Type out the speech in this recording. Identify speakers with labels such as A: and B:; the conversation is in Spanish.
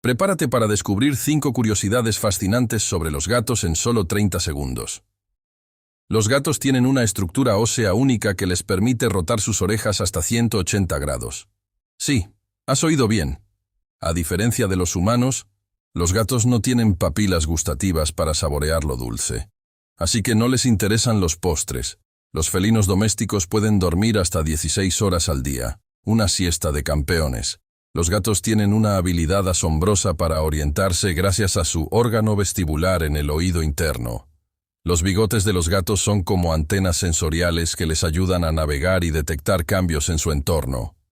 A: Prepárate para descubrir 5 curiosidades fascinantes sobre los gatos en solo 30 segundos. Los gatos tienen una estructura ósea única que les permite rotar sus orejas hasta 180 grados. Sí, has oído bien. A diferencia de los humanos, los gatos no tienen papilas gustativas para saborear lo dulce. Así que no les interesan los postres. Los felinos domésticos pueden dormir hasta 16 horas al día, una siesta de campeones. Los gatos tienen una habilidad asombrosa para orientarse gracias a su órgano vestibular en el oído interno. Los bigotes de los gatos son como antenas sensoriales que les ayudan a navegar y detectar cambios en su entorno.